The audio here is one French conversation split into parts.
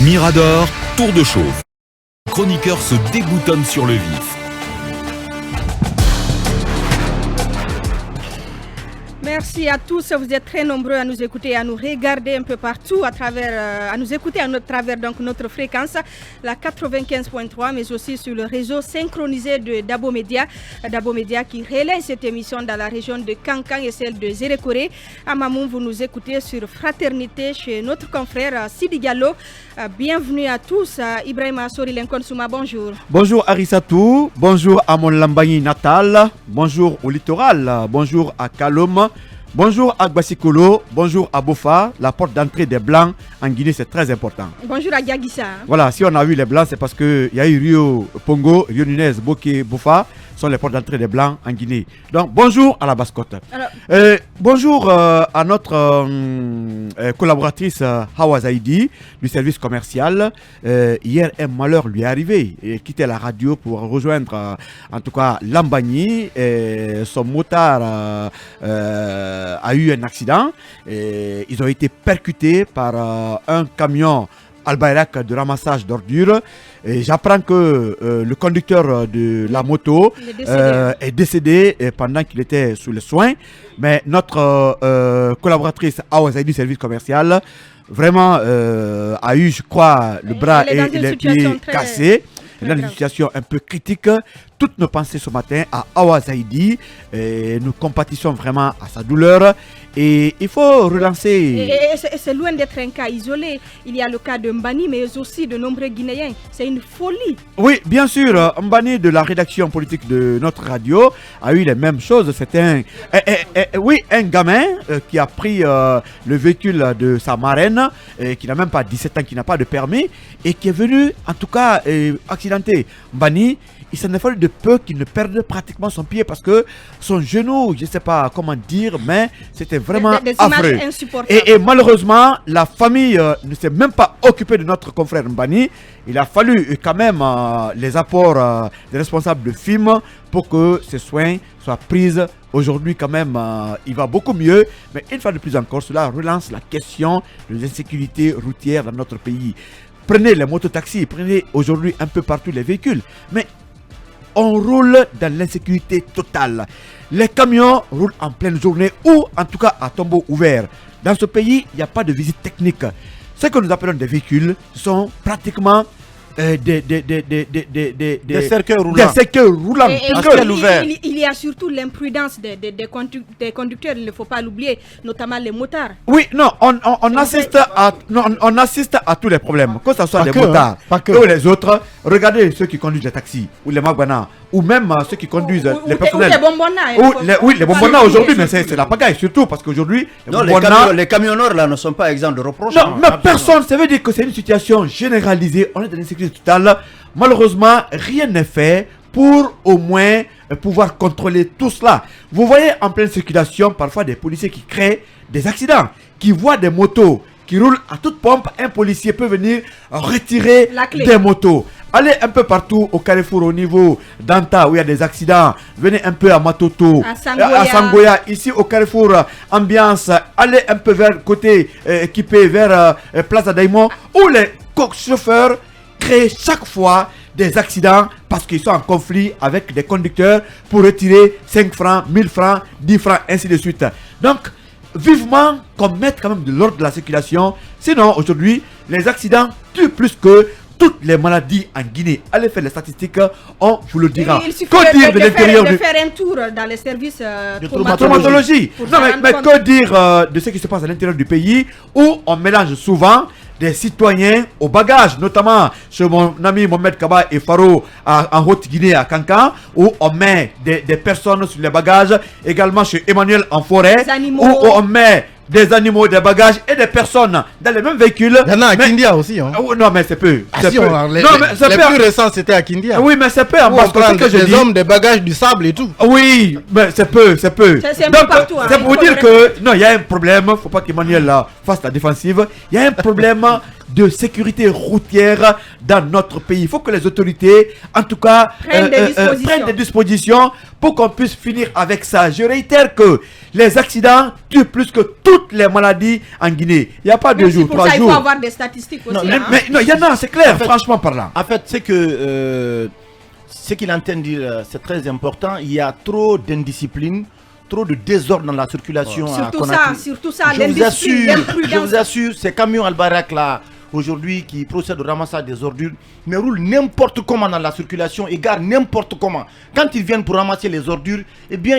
Mirador, tour de chauffe. Les chroniqueurs se déboutonnent sur le vif. Merci à tous, vous êtes très nombreux à nous écouter, à nous regarder un peu partout, à nous écouter à travers donc notre fréquence, la 95.3, mais aussi sur le réseau synchronisé de Dabo Média qui relaie cette émission dans la région de Kankan et celle de Zérékoré. À Mamoun, vous nous écoutez sur Fraternité chez notre confrère Sidi Diallo. Bienvenue à tous. Ibrahima Sori Lenkon Souma, bonjour. Bonjour Arissatou, bonjour à mon Lambani natal, bonjour au littoral, bonjour à Kalom. Bonjour à Gbasikolo, bonjour à Bofa, la porte d'entrée des Blancs en Guinée, c'est très important. Bonjour à Diaguissa. Voilà, si on a vu les Blancs, c'est parce qu'il y a eu Rio Pongo, Rio Nunez, Boké, Bofa, sont les portes d'entrée des Blancs en Guinée. Donc bonjour à la Basse-Côte. Bonjour à notre collaboratrice Hawa Zaidi du service commercial. Hier, un malheur lui est arrivé. Il quittait la radio pour rejoindre en tout cas Lambani. Son motard a eu un accident. Ils ont été percutés par un camion Al-Bayrak de ramassage d'ordures. Et j'apprends que le conducteur de la moto est décédé pendant qu'il était sous les soins. Mais notre collaboratrice Awazaï du service commercial vraiment a eu, je crois, le bras et les pieds cassés. Elle est dans une situation un peu critique. Toutes nos pensées ce matin à Awa Zaidi. Nous compatissons vraiment à sa douleur. Et il faut relancer. Et c'est loin d'être un cas isolé. Il y a le cas de Mbani, mais aussi de nombreux Guinéens. C'est une folie. Oui, bien sûr. Mbani de la rédaction politique de notre radio a eu les mêmes choses. C'est un gamin qui a pris le véhicule de sa marraine, qui n'a même pas 17 ans, qui n'a pas de permis, et qui est venu, en tout cas, accidenté. Mbani, il s'en est fallu de peu qu'il ne perde pratiquement son pied parce que son genou, je ne sais pas comment dire, mais c'était vraiment affreux. Et malheureusement, la famille ne s'est même pas occupée de notre confrère Mbani. Il a fallu quand même les apports des responsables de FIM pour que ces soins soient pris. Aujourd'hui quand même, il va beaucoup mieux. Mais une fois de plus encore, cela relance la question de l'insécurité routière dans notre pays. Prenez les mototaxis, prenez aujourd'hui un peu partout les véhicules. Mais on roule dans l'insécurité totale. Les camions roulent en pleine journée ou en tout cas à tombeau ouvert. Dans ce pays, il n'y a pas de visite technique. Ce que nous appelons des véhicules sont pratiquement des cercueils roulants. Il y a surtout l'imprudence des conducteurs, il ne faut pas l'oublier, notamment les motards. Oui, non, on assiste à tous les problèmes, que ce soit les motards ou les autres. Regardez ceux qui conduisent les taxis ou les magbanas ou même ceux qui conduisent les personnels. Les bonbonnas aujourd'hui, mais c'est la pagaille surtout parce qu'aujourd'hui les camionneurs là ne sont pas exempts de reproches. Non, mais personne, ça veut dire que c'est une situation généralisée. On est dans l'insécurité totale. Malheureusement, rien n'est fait pour au moins pouvoir contrôler tout cela. Vous voyez en pleine circulation parfois des policiers qui créent des accidents, qui voient des motos qui roulent à toute pompe. Un policier peut venir retirer des motos. Allez un peu partout au Carrefour au niveau d'Anta où il y a des accidents. Venez un peu à Matoto, à Sangoya, ici au Carrefour Ambiance. Allez un peu vers côté équipé vers Plaza Daimon où les chauffeurs créent chaque fois des accidents parce qu'ils sont en conflit avec des conducteurs pour retirer 5 francs, 1000 francs, 10 francs, ainsi de suite. Donc, vivement qu'on mette quand même de l'ordre de la circulation. Sinon, aujourd'hui, les accidents tuent plus que toutes les maladies en Guinée. Allez faire les statistiques, on vous le dira. Il suffit de faire un tour dans les services de traumatologie. Non, mais que dire de ce qui se passe à l'intérieur du pays où on mélange souvent des citoyens au bagage, notamment chez mon ami Mohamed Kaba et Faro en Haute-Guinée à Kankan, où on met des personnes sur les bagages, également chez Emmanuel en forêt, où on met des animaux, des bagages et des personnes dans les mêmes véhicules. Il y en a à Kindia aussi. Hein. Non, mais c'est peu. Les plus récents, c'était à Kindia. Oui, mais c'est peu. Parce que des hommes, des bagages, du sable et tout. Oui, mais c'est peu. C'est un peu partout. C'est pour vous dire que, non, il y a un problème. Il ne faut pas qu'Emmanuel fasse la défensive. Il y a un problème de sécurité routière dans notre pays. Il faut que les autorités, en tout cas, prennent des dispositions pour qu'on puisse finir avec ça. Je réitère que les accidents tuent plus que toutes les maladies en Guinée. Il n'y a pas 2 jours, 3 jours. Il faut avoir des statistiques aussi. Mais non, il y en a, c'est clair, en fait, franchement parlant. En fait, c'est que ce qu'il entend dire, c'est très important. Il y a trop d'indiscipline, trop de désordre dans la circulation. Surtout ça, l'indiscipline, je vous assure, ces camions Al-Barak là, aujourd'hui, qui procèdent au ramassage des ordures, mais roulent n'importe comment dans la circulation et garent n'importe comment. Quand ils viennent pour ramasser les ordures, eh bien,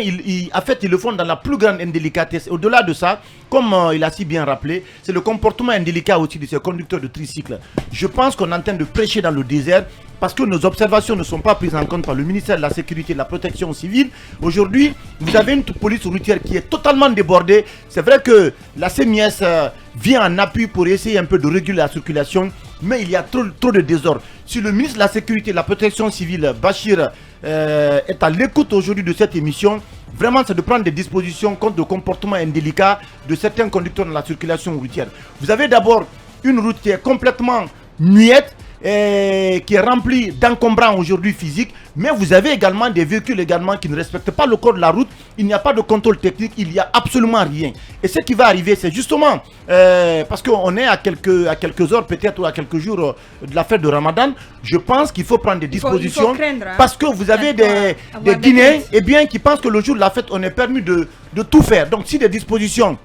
en fait, ils le font dans la plus grande indélicatesse. Au-delà de ça, comme il a si bien rappelé, c'est le comportement indélicat aussi de ces conducteurs de tricycle. Je pense qu'on est en train de prêcher dans le désert parce que nos observations ne sont pas prises en compte par le ministère de la Sécurité et de la Protection civile. Aujourd'hui, vous avez une police routière qui est totalement débordée. C'est vrai que la CMIS vient en appui pour essayer un peu de réguler la circulation, mais il y a trop de désordre. Si le ministre de la Sécurité et de la Protection civile, Bachir, est à l'écoute aujourd'hui de cette émission, vraiment c'est de prendre des dispositions contre le comportement indélicat de certains conducteurs dans la circulation routière. Vous avez d'abord une route qui est complètement muette, qui est rempli d'encombrants aujourd'hui physiques, mais vous avez également des véhicules qui ne respectent pas le code de la route. Il n'y a pas de contrôle technique, il n'y a absolument rien. Et ce qui va arriver, c'est justement parce qu'on est à quelques heures peut-être ou à quelques jours de la fête de Ramadan. Je pense qu'il faut prendre des dispositions, il faut craindre, parce que vous avez des Guinéens qui pensent que le jour de la fête on est permis de tout faire. Donc si des dispositions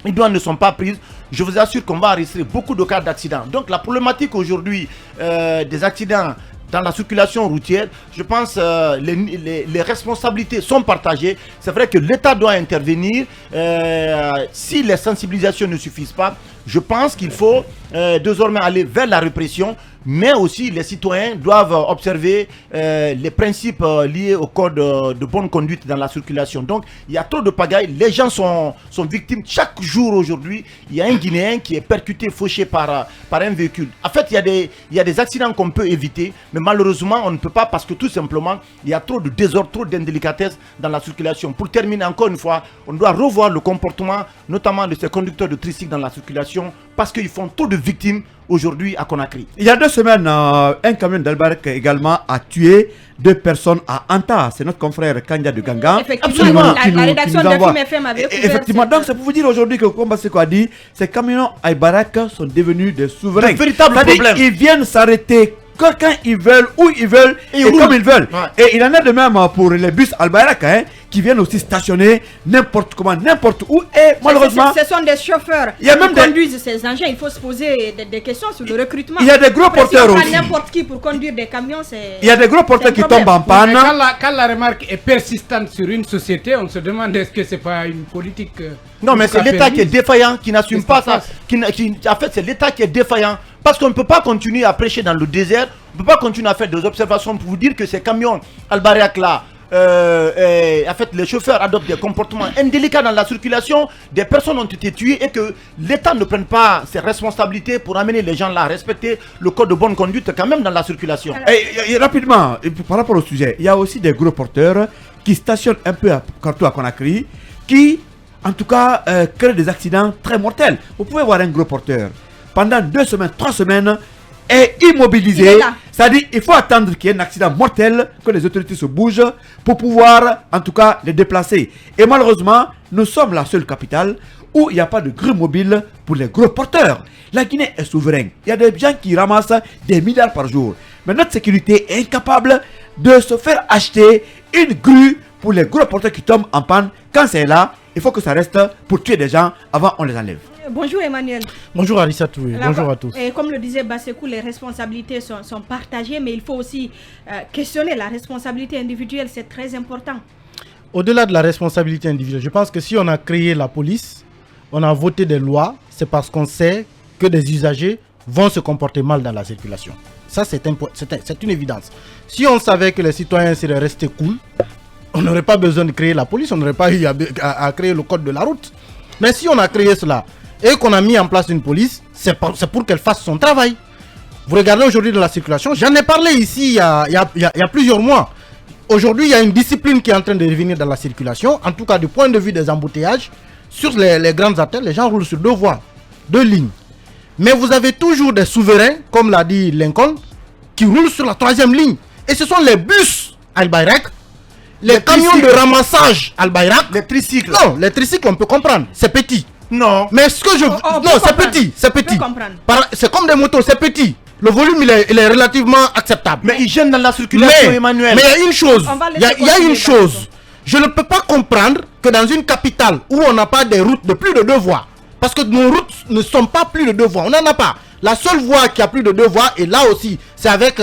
idoines ne sont pas prises, je vous assure qu'on va arrêter beaucoup de cas d'accidents. Donc la problématique aujourd'hui des accidents dans la circulation routière, je pense les responsabilités sont partagées. C'est vrai que l'État doit intervenir. Si les sensibilisations ne suffisent pas, je pense qu'il faut désormais aller vers la répression, mais aussi les citoyens doivent observer les principes liés au code de bonne conduite dans la circulation. Donc il y a trop de pagaille, les gens sont victimes. Chaque jour aujourd'hui, il y a un Guinéen qui est percuté, fauché par un véhicule. En fait, il y a des accidents qu'on peut éviter, mais malheureusement on ne peut pas parce que tout simplement il y a trop de désordre, trop d'indélicatesse dans la circulation. Pour terminer encore une fois, on doit revoir le comportement notamment de ces conducteurs de tricycle dans la circulation parce qu'ils font trop de victimes aujourd'hui à Conakry. Il y a 2 semaines, un camion d'Albarek également a tué 2 personnes à Anta. C'est notre confrère Kanya de Ganga. Effectivement, la rédaction de FIM FM avait couvert. Effectivement, donc c'est pour vous dire aujourd'hui que, comme Basseko a dit, ces camions Albarek sont devenus des souverains. Un véritable problème. Ils viennent s'arrêter quand ils veulent, où ils veulent et comme ils veulent. Ouais. Et il en a de même pour les bus Al-Barak qui viennent aussi stationner n'importe comment, n'importe où. Et malheureusement, ce sont des chauffeurs qui conduisent ces engins. Il faut se poser des questions sur le recrutement. Il y a des gros porteurs si on aussi. N'importe qui pour conduire des camions, il y a des gros porteurs qui tombent en panne. Quand la remarque est persistante sur une société, on se demande est-ce que c'est pas une politique. Non, mais c'est l'État qui est défaillant, qui n'assume pas ça. En fait, c'est l'État qui est défaillant. Parce qu'on ne peut pas continuer à prêcher dans le désert, on ne peut pas continuer à faire des observations pour vous dire que ces camions Al-Barak là, en fait, les chauffeurs adoptent des comportements indélicats dans la circulation, des personnes ont été tuées et que l'État ne prenne pas ses responsabilités pour amener les gens là à respecter le code de bonne conduite quand même dans la circulation. Et rapidement, par rapport au sujet, il y a aussi des gros porteurs qui stationnent un peu partout à Conakry, qui en tout cas créent des accidents très mortels. Vous pouvez voir un gros porteur pendant 2 semaines, 3 semaines, est immobilisé. C'est-à-dire qu'il faut attendre qu'il y ait un accident mortel, que les autorités se bougent pour pouvoir en tout cas les déplacer. Et malheureusement, nous sommes la seule capitale où il n'y a pas de grue mobile pour les gros porteurs. La Guinée est souveraine. Il y a des gens qui ramassent des milliards par jour. Mais notre sécurité est incapable de se faire acheter une grue pour les gros porteurs qui tombent en panne. Quand c'est là, il faut que ça reste pour tuer des gens avant on les enlève. Bonjour Emmanuel. Bonjour Arissatou, bonjour à tous. Et comme le disait Bassekou, les responsabilités sont partagées, mais il faut aussi questionner la responsabilité individuelle, c'est très important. Au-delà de la responsabilité individuelle, je pense que si on a créé la police, on a voté des lois, c'est parce qu'on sait que des usagers vont se comporter mal dans la circulation. Ça, c'est une évidence. Si on savait que les citoyens seraient restés cool, on n'aurait pas besoin de créer la police, on n'aurait pas eu à créer le code de la route. Mais si on a créé cela et qu'on a mis en place une police, c'est pour qu'elle fasse son travail. Vous regardez aujourd'hui dans la circulation, j'en ai parlé ici il y a plusieurs mois. Aujourd'hui, il y a une discipline qui est en train de revenir dans la circulation, en tout cas du point de vue des embouteillages. Sur les grandes artères, les gens roulent sur 2 voies. 2 lignes. Mais vous avez toujours des souverains, comme l'a dit Lincoln, qui roulent sur la 3e ligne. Et ce sont les bus Al-Bayrak, les camions de ramassage Al-Bayrak. Les tricycles. Non, les tricycles, on peut comprendre. C'est petit. Non. Mais ce que je... Non, c'est petit. C'est petit. C'est comme des motos, c'est petit. Le volume, il est relativement acceptable. Mais ils gênent dans la circulation, Emmanuel. Mais il y a une chose. Il y a une chose. Je ne peux pas comprendre que dans une capitale où on n'a pas des routes de plus de 2 voies, parce que nos routes ne sont pas plus de 2 voies, on n'en a pas. La seule voie qui a plus de 2 voies, et là aussi, c'est avec,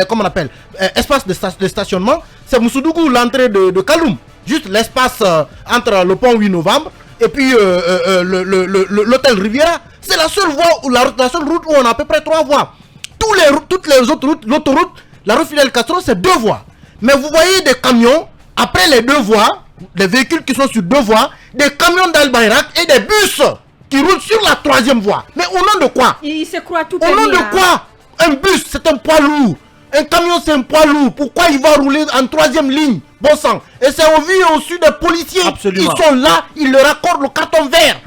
comment on appelle, espace de stationnement, c'est Moussoudoukou, l'entrée de Kaloum. Juste l'espace entre le pont 8 novembre et puis l'hôtel Riviera. C'est la seule voie, la seule route où on a à peu près 3 voies. Toutes les autres routes, l'autoroute, la rue Fidel Castro, c'est 2 voies. Mais vous voyez des camions, après les 2 voies, des véhicules qui sont sur 2 voies, des camions d'Al-Bayrak et des bus qui roulent sur la 3e voie. Mais au nom de quoi? Il se croit tout au nom de quoi? Un bus, c'est un poids lourd. Un camion, c'est un poids lourd. Pourquoi il va rouler en 3e ligne? Bon sang. Et c'est au vu et au su des policiers. Absolument. Ils sont là, ils leur accordent le carton vert.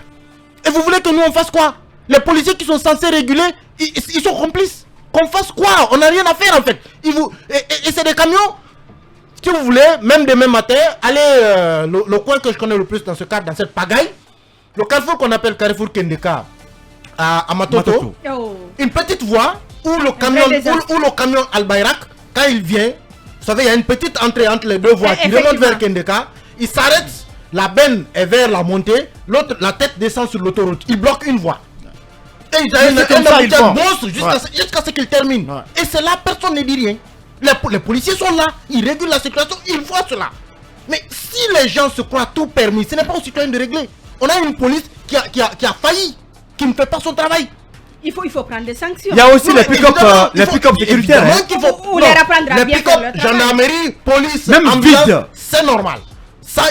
Et vous voulez que nous on fasse quoi? Les policiers qui sont censés réguler, ils sont complices. Qu'on fasse quoi? On n'a rien à faire en fait. Et c'est des camions. Si vous voulez, même demain matin, allez le coin que je connais le plus dans ce cadre, dans cette pagaille, le carrefour qu'on appelle Carrefour Kendeka à Matoto. Oh. Une petite voie où le camion Al-Bayrak, quand il vient, vous savez, il y a une petite entrée entre les 2 voies qui remonte vers Kendeka. Il s'arrête, la benne est vers la montée, l'autre, la tête descend sur l'autoroute. Il bloque une voie. Et il a un monstre jusqu'à ce qu'il termine. Ouais. Et c'est là, personne ne dit rien. Les policiers sont là, ils régulent la circulation, ils voient cela. Mais si les gens se croient tout permis, ce n'est pas aux citoyens de régler. On a une police qui a failli, qui ne fait pas son travail. Il faut prendre des sanctions. Il y a aussi les pick-up sécuritaires. Ou les reprendre à les bien pick-up, faire le travail. gendarmerie, police, même ambulance, vide. c'est normal. Ça,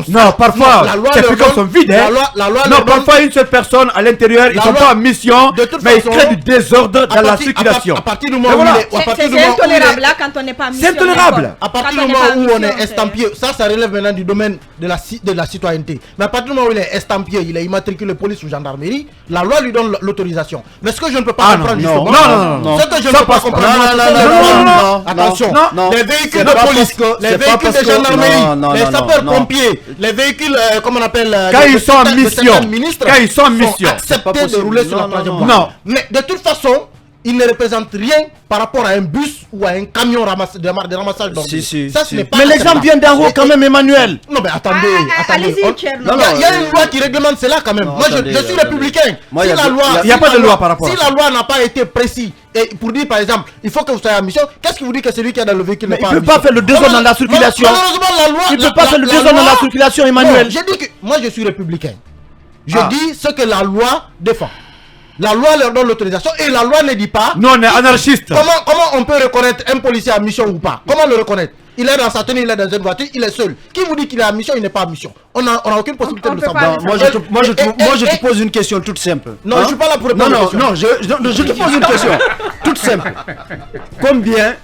non, parfois, ces pick-up sont vides. Non, parfois, une seule personne à l'intérieur, ils ne sont pas en mission, mais ils créent du désordre dans la circulation. À partir du moment où c'est intolérable là quand on n'est pas en mission. C'est intolérable. À partir du moment où on est estampillé, ça relève maintenant du domaine de la citoyenneté. Mais à partir du moment où il est estampillé, il est immatriculé police ou gendarmerie, la loi lui donne l'autorisation. Mais ce que je ne peux pas comprendre, non, ce que je ne peux pas comprendre, attention, les véhicules de police, les véhicules de gendarmerie, les sapeurs-pompiers, les véhicules, comment on appelle, quand ils sont en mission, acceptés de rouler sur la 3e voie. Non. Mais de toute façon, ils ne représentent rien par rapport à un bus ou à un camion de ramassage d'ordures. Ça, ce n'est pas. Mais l'exemple vient d'en haut quand même, Emmanuel. Non, mais attendez. Allez-y, il y a une loi qui réglemente cela quand même. Moi, je suis républicain. Il n'y a pas de loi par rapport à ça. Si la loi n'a pas été précise, et pour dire par exemple, il faut que vous soyez en mission, qu'est-ce qui vous dit que celui qui est dans le véhicule n'est pas en mission? Il ne peut pas faire le désordre dans la circulation. Malheureusement, la loi. Il ne peut pas faire le désordre dans la circulation, Emmanuel. J'ai dit que moi, je suis républicain. Je dis ce que la loi défend. La loi leur donne l'autorisation et la loi ne dit pas. Non, on est anarchiste. Comment on peut reconnaître un policier en mission ou pas? Comment le reconnaître? Il est dans sa tenue, il est dans une voiture, il est seul. Qui vous dit qu'il est en mission, il n'est pas en mission? On n'a aucune possibilité de le savoir. Moi, je te pose une question toute simple. Non, je ne suis pas là pour répondre. Non, je te pose une question toute simple.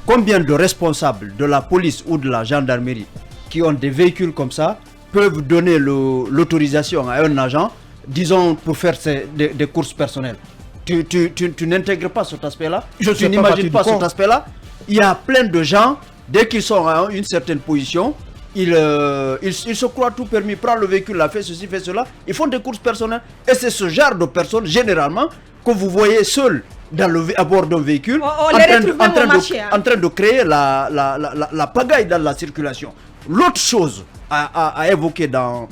Combien de responsables de la police ou de la gendarmerie qui ont des véhicules comme ça peuvent donner l'autorisation à un agent, disons, pour faire des courses personnelles? Tu n'intègres pas cet aspect-là? Tu n'imagines pas cet aspect-là? Il y a plein de gens, dès qu'ils sont à une certaine position, ils se croient tout permis, prend le véhicule, là, fait ceci, fait cela, ils font des courses personnelles. Et c'est ce genre de personnes, généralement, que vous voyez seuls à bord d'un véhicule, en train de créer la pagaille dans la circulation. L'autre chose à évoquer dans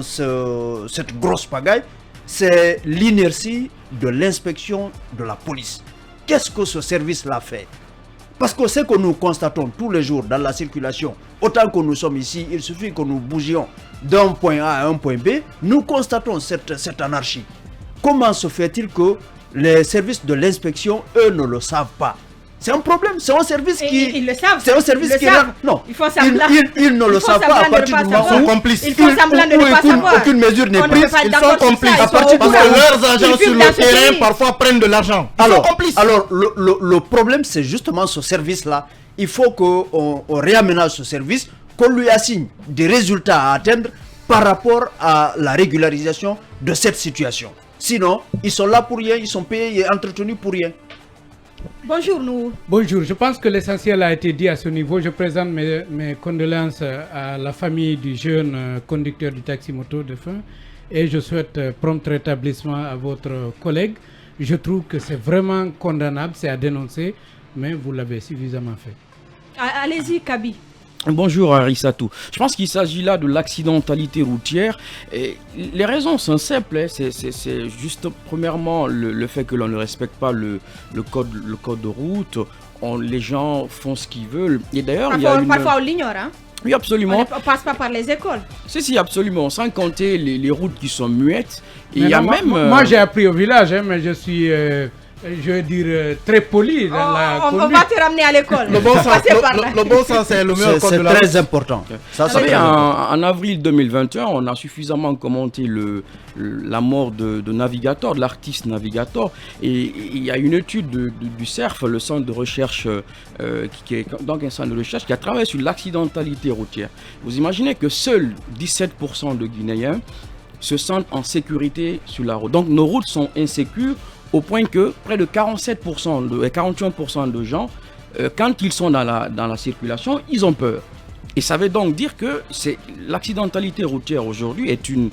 cette grosse pagaille, c'est l'inertie de l'inspection de la police. Qu'est-ce que ce service-là fait? Parce que ce que nous constatons tous les jours dans la circulation, autant que nous sommes ici, il suffit que nous bougions d'un point A à un point B, nous constatons cette anarchie. Comment se fait-il que les services de l'inspection, eux, ne le savent pas? C'est un problème, c'est un service qui... Ils le savent. C'est un service qui... Non, ils font semblant. Ils ne le savent pas à partir du moment où... Ils sont complices. Ils font semblant de ne pas savoir. Aucune mesure n'est prise, ils sont complices. Parce que leurs agents sur le terrain parfois prennent de l'argent. Alors, le problème, c'est justement ce service-là. Il faut qu'on réaménage ce service, qu'on lui assigne des résultats à atteindre par rapport à la régularisation de cette situation. Sinon, ils sont là pour rien, ils sont payés et entretenus pour rien. Bonjour, nous. Bonjour, je pense que l'essentiel a été dit à ce niveau. Je présente mes condoléances à la famille du jeune conducteur du taxi-moto défunt et je souhaite prompt rétablissement à votre collègue. Je trouve que c'est vraiment condamnable, c'est à dénoncer, mais vous l'avez suffisamment fait. Allez-y, Kaby. Bonjour Arissatou. Je pense qu'il s'agit là de l'accidentalité routière. Et les raisons sont simples. Hein. C'est juste premièrement le fait que l'on ne respecte pas le code de route. Les gens font ce qu'ils veulent. Et d'ailleurs, parfois on l'ignore. Hein? Oui, absolument. On ne passe pas par les écoles. Si, absolument. Sans compter les routes qui sont muettes. Et il y a non, même. Moi, j'ai appris au village, hein, mais je suis. Je veux dire, très poli dans la on va te ramener à l'école. Le bon sens, c'est le meilleur code de la route. C'est très important. Ça, Vous savez, en avril 2021, on a suffisamment commenté la mort de Navigator, de l'artiste Navigator. Et il y a une étude du CERF, le centre de recherche, qui est donc un centre de recherche qui a travaillé sur l'accidentalité routière. Vous imaginez que seuls 17% de Guinéens se sentent en sécurité sur la route. Donc nos routes sont insécures, au point que près de 41% de gens, quand ils sont dans la circulation, ils ont peur. Et ça veut donc dire que l'accidentalité routière aujourd'hui est une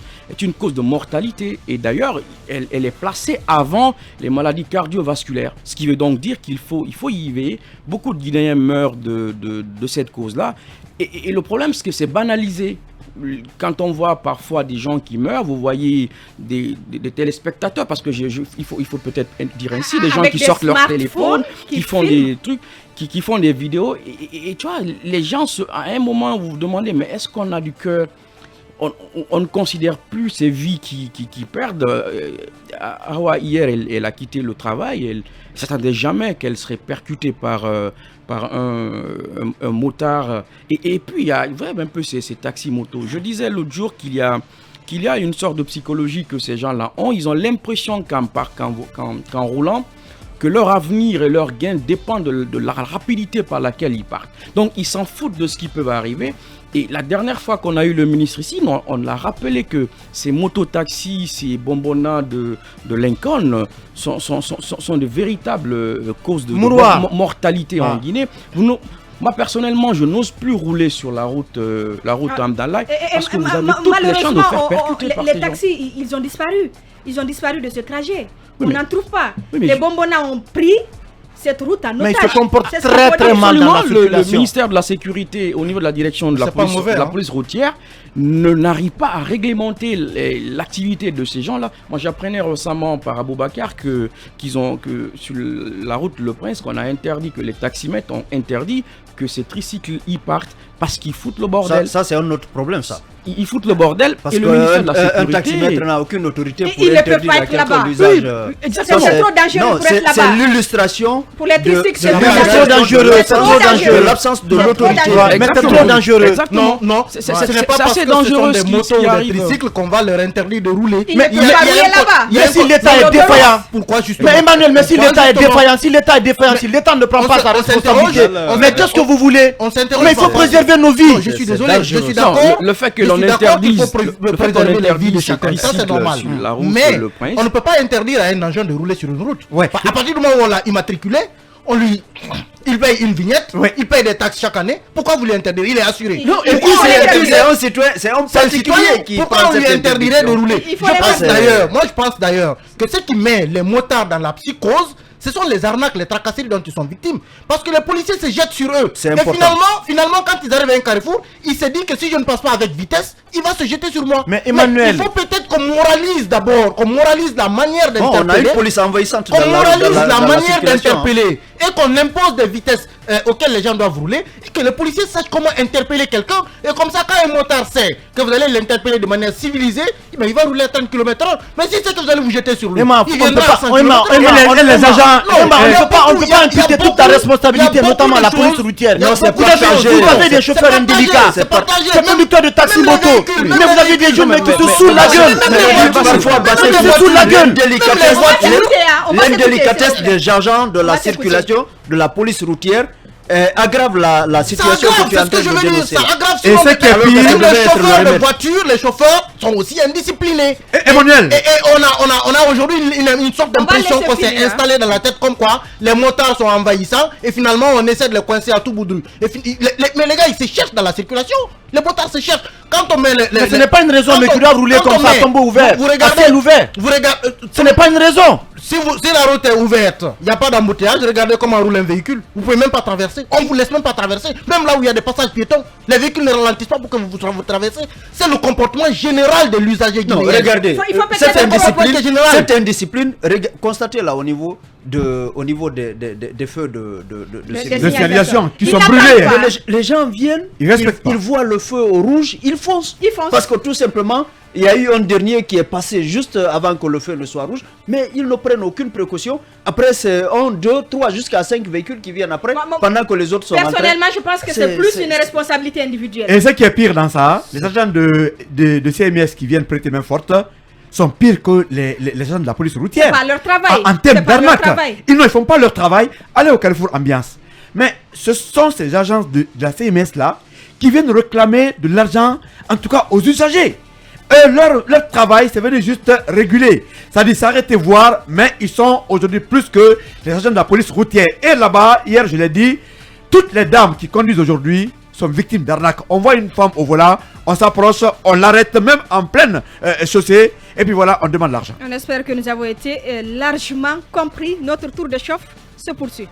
cause de mortalité. Et d'ailleurs, elle est placée avant les maladies cardiovasculaires. Ce qui veut donc dire qu'il faut y veiller. Beaucoup de Guinéens meurent de cette cause-là. Et le problème, c'est que c'est banalisé. Quand on voit parfois des gens qui meurent, vous voyez des téléspectateurs, parce que il faut peut-être dire ainsi, des gens qui sortent leur téléphone, qui font des trucs, qui font des vidéos. Et tu vois, les gens, à un moment, vous vous demandez, mais est-ce qu'on a du cœur? On ne considère plus ces vies qui perdent. Awa, hier, elle a quitté le travail. Elle ne s'attendait jamais qu'elle serait percutée par un motard. Et puis, il y a vraiment un peu ces taxis-motos. Je disais l'autre jour qu'il y a une sorte de psychologie que ces gens-là ont. Ils ont l'impression qu'en roulant, que leur avenir et leur gain dépendent de la rapidité par laquelle ils partent. Donc, ils s'en foutent de ce qui peut arriver. Et la dernière fois qu'on a eu le ministre ici, on a rappelé que ces mototaxis, ces bonbonnas de Lincoln sont de véritables causes de mortalité en Guinée. Moi, personnellement, je n'ose plus rouler sur la route Amdallah parce que vous avez toutes les chances de faire percuter par ces gens. Les taxis, ils ont disparu. Ils ont disparu de ce trajet. On n'en trouve pas. Les bonbonnas ont pris cette route en otage. Mais ils se comportent très mal dans la circulation. Le ministère de la Sécurité, au niveau de la direction de la police routière, n'arrive pas à réglementer l'activité de ces gens-là. Moi, j'apprenais récemment par Aboubacar que sur la route Le Prince, qu'on a interdit, que les taximètres ont interdit que ces tricycles y partent parce qu'ils foutent le bordel. Ça c'est un autre problème, ça. Ils foutent le bordel parce et le ministère de la Sécurité... un taximètre n'a aucune autorité pour interdire à quelqu'un l'usage. C'est trop dangereux pour être là-bas. C'est l'illustration pour les tricycles, c'est trop dangereux. C'est trop dangereux. L'absence de l'autorité. Mais c'est trop dangereux. Exactement. Non, ce n'est pas parce que ce sont des motos ou des tricycles qu'on va leur interdire de rouler. Mais il y a là-bas. Mais si l'État est défaillant. Pourquoi justement? Mais Emmanuel, si l'État est défaillant, si l'État ne prend pas sa responsabilité, mais qu'est-ce que vous voulez? Mais il faut préserver nos vies. Je suis désolé, je suis d'accord. Le fait que l'on interdise préserver la vie de chacun, ça c'est normal. Mais on ne peut pas interdire à un engin de rouler sur une route. À partir du moment où on l'a immatriculé, il paye une vignette, il paye des taxes chaque année. Pourquoi vous lui interdire? Il est assuré. Non, c'est un particulier qui pourquoi on lui interdirait de rouler? Je pense d'ailleurs que ce qui met les motards dans la psychose, ce sont les arnaques, les tracasseries dont ils sont victimes. Parce que les policiers se jettent sur eux. C'est important. Et finalement, quand ils arrivent à un carrefour, il se dit que si je ne passe pas avec vitesse, il va se jeter sur moi. Mais Emmanuel... il faut peut-être qu'on moralise d'abord, qu'on moralise la manière d'interpeller. On a une police envahissante dans la manière d'interpeller. Et qu'on impose des vitesses auxquelles les gens doivent rouler. Et que les policiers sachent comment interpeller quelqu'un. Et comme ça, quand un motard sait que vous allez l'interpeller de manière civilisée, il va rouler à 30 km/h. Mais si c'est que vous allez vous jeter sur lui, il viendra à 100 km/h. Les agents... on ne peut pas imputer toute ta responsabilité, notamment à la police routière. Vous avez des chauffeurs indélicats, des conducteurs de taxi-moto, mais vous avez des jeunes qui se saoulent la gueule. L'indélicatesse des agents de la circulation, de la police routière, aggrave la situation que tu es en train de dénoncer. Et c'est que les chauffeurs de voitures, les chauffeurs sont aussi indisciplinés. Emmanuel. Et on a aujourd'hui une sorte d'impression qu'on s'est installé dans la tête comme quoi les motards sont envahissants et finalement on essaie de les coincer à tout bout de rue. Mais les gars, ils se cherchent dans la circulation. Les motards se cherchent. Quand on met mais ce n'est pas une raison, mais tu dois rouler comme ça, tombeau ouvert. Vous regardez, à ciel ouvert. Vous regardez, ce n'est pas une raison. Si la route est ouverte, il n'y a pas d'embouteillage, regardez comment roule un véhicule. Vous pouvez même pas traverser. On vous laisse même pas traverser. Même là où il y a des passages piétons, les véhicules ne ralentissent pas pour que vous traversez. C'est le comportement général de l'usager guinéen. Non, regardez, cette indiscipline, constatez là au niveau des feux de signalisation qui sont brûlés. Les gens viennent, ils voient le feu au rouge, ils foncent. Parce que tout simplement, il y a eu un dernier qui est passé juste avant que le feu ne soit rouge, mais ils ne prennent aucune précaution. Après, c'est 1, 2, 3, jusqu'à 5 véhicules qui viennent après, pendant que les autres sont rentrés. Personnellement, je pense que c'est plus une responsabilité individuelle. Et ce qui est pire dans ça, les agents de CMS qui viennent prêter main forte sont pires que les agents de la police routière. C'est pas leur travail. En termes d'arnaque, ils ne font pas leur travail. Allez au Carrefour Ambiance. Mais ce sont ces agents de la CMS là qui viennent réclamer de l'argent, en tout cas aux usagers. Leur travail, c'est venir juste réguler. C'est-à-dire s'arrêter voir, mais ils sont aujourd'hui plus que les agents de la police routière. Et là-bas, hier je l'ai dit, toutes les dames qui conduisent aujourd'hui sont victimes d'arnaque. On voit une femme au volant, on s'approche, on l'arrête même en pleine chaussée, et puis voilà, on demande l'argent. On espère que nous avons été largement compris. Notre tour de chauffe se poursuit.